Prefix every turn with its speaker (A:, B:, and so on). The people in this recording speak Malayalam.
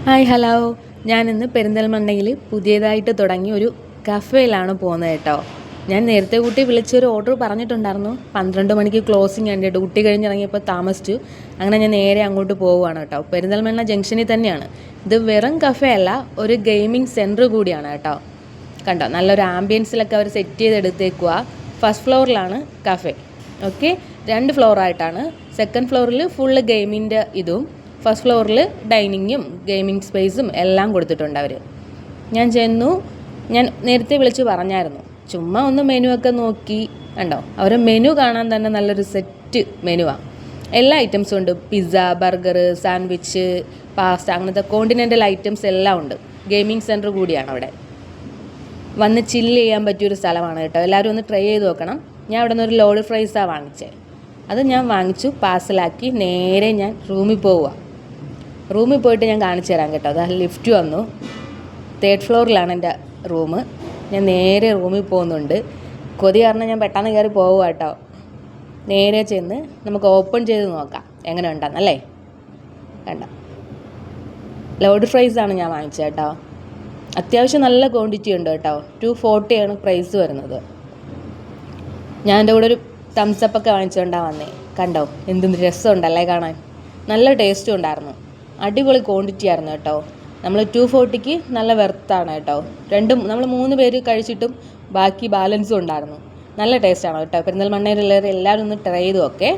A: Hi hello. ഞാനിന്ന് പെരിന്തൽമണ്ണയിൽ പുതിയതായിട്ട് തുടങ്ങിയ ഒരു കഫേയിലാണ് പോകുന്നത് കേട്ടോ. ഞാൻ നേരത്തെ കൂട്ടി വിളിച്ചൊരു ഓർഡർ പറഞ്ഞിട്ടുണ്ടായിരുന്നു. 12 മണിക്ക് ക്ലോസിങ് ഉണ്ട്. ഡ്യൂട്ടി കഴിഞ്ഞിറങ്ങിയപ്പോൾ താമസിച്ചു. അങ്ങനെ ഞാൻ നേരെ അങ്ങോട്ട് പോവുകയാണ് കേട്ടോ. പെരിന്തൽമണ്ണ ജംഗ്ഷനിൽ തന്നെയാണ്. ഇത് വെറും കഫേ അല്ല, ഒരു ഗെയിമിംഗ് സെൻറ്റർ കൂടിയാണ് കേട്ടോ. കണ്ടോ, നല്ലൊരു ആംബിയൻസിലൊക്കെ അവർ സെറ്റ് ചെയ്തെടുത്തേക്കുക. ഫസ്റ്റ് ഫ്ലോറിലാണ് കഫേ. ഓക്കെ, 2 ഫ്ലോറായിട്ടാണ്. സെക്കൻഡ് ഫ്ലോറിൽ ഫുള്ള് ഗെയിമിൻ്റെ ഇതും, ഫസ്റ്റ് ഫ്ലോറിൽ ഡൈനിങ്ങും ഗെയിമിംഗ് സ്പേസും എല്ലാം കൊടുത്തിട്ടുണ്ട് അവർ. ഞാൻ ചെന്നു. ഞാൻ നേരത്തെ വിളിച്ച് പറഞ്ഞായിരുന്നു, ചുമ്മാ ഒന്ന് മെനു ഒക്കെ നോക്കി. കണ്ടോ, അവരെ മെനു കാണാൻ തന്നെ നല്ലൊരു സെറ്റ് മെനുവാണ്. എല്ലാ ഐറ്റംസും ഉണ്ട്. പിസ്സ, ബർഗർ, സാൻഡ്വിച്ച്, പാസ്ത, അങ്ങനത്തെ കോണ്ടിനെൻ്റൽ ഐറ്റംസ് എല്ലാം ഉണ്ട്. ഗെയിമിംഗ് സെൻറ്റർ കൂടിയാണ് അവിടെ. വന്ന് ചില്ല് ചെയ്യാൻ പറ്റിയൊരു സ്ഥലമാണ് കേട്ടോ. എല്ലാവരും ഒന്ന് ട്രൈ ചെയ്ത് നോക്കണം. ഞാൻ അവിടെ നിന്ന് ഒരു ലോഡ് ഫ്രൈസാണ് വാങ്ങിച്ചത്. അത് ഞാൻ വാങ്ങിച്ചു, പാഴ്സലാക്കി നേരെ ഞാൻ റൂമിൽ പോവുക. റൂമിൽ പോയിട്ട് ഞാൻ കാണിച്ചു തരാം കേട്ടോ. അത് ലിഫ്റ്റ് വന്നു. 3rd ഫ്ലോറിലാണ് എൻ്റെ റൂം. ഞാൻ നേരെ റൂമിൽ പോകുന്നുണ്ട്. കൊതി കാരണം ഞാൻ പെട്ടെന്ന് കയറി പോവുക കേട്ടോ. നേരെ ചെന്ന് നമുക്ക് ഓപ്പൺ ചെയ്ത് നോക്കാം എങ്ങനെ ഉണ്ടെന്നല്ലേ. കണ്ട, ലോഡ് ഫ്രൈസാണ് ഞാൻ വാങ്ങിച്ചത് കേട്ടോ. അത്യാവശ്യം നല്ല ക്വാണ്ടിറ്റി ഉണ്ട് കേട്ടോ. 240 പ്രൈസ് വരുന്നത്. ഞാൻ എൻ്റെ കൂടെ ഒരു തംസപ്പൊക്കെ വാങ്ങിച്ചുകൊണ്ടാണ് വന്നേ. കണ്ടോ, എന്ത് രസമുണ്ടല്ലേ കാണാൻ. നല്ല ടേസ്റ്റും ഉണ്ടായിരുന്നു. അടിപൊളി ക്വാണ്ടിറ്റി ആയിരുന്നു കേട്ടോ. നമ്മൾ 240 നല്ല വെർത്താണ് കേട്ടോ. നമ്മൾ 3 പേര് കഴിച്ചിട്ടും ബാക്കി ബാലൻസും ഉണ്ടായിരുന്നു. നല്ല ടേസ്റ്റാണ് കേട്ടോ. പെരിന്തൽമണ്ണയിലുള്ളവർ എല്ലാവരും ഒന്ന് ട്രൈ ചെയ്തു നോക്കേ.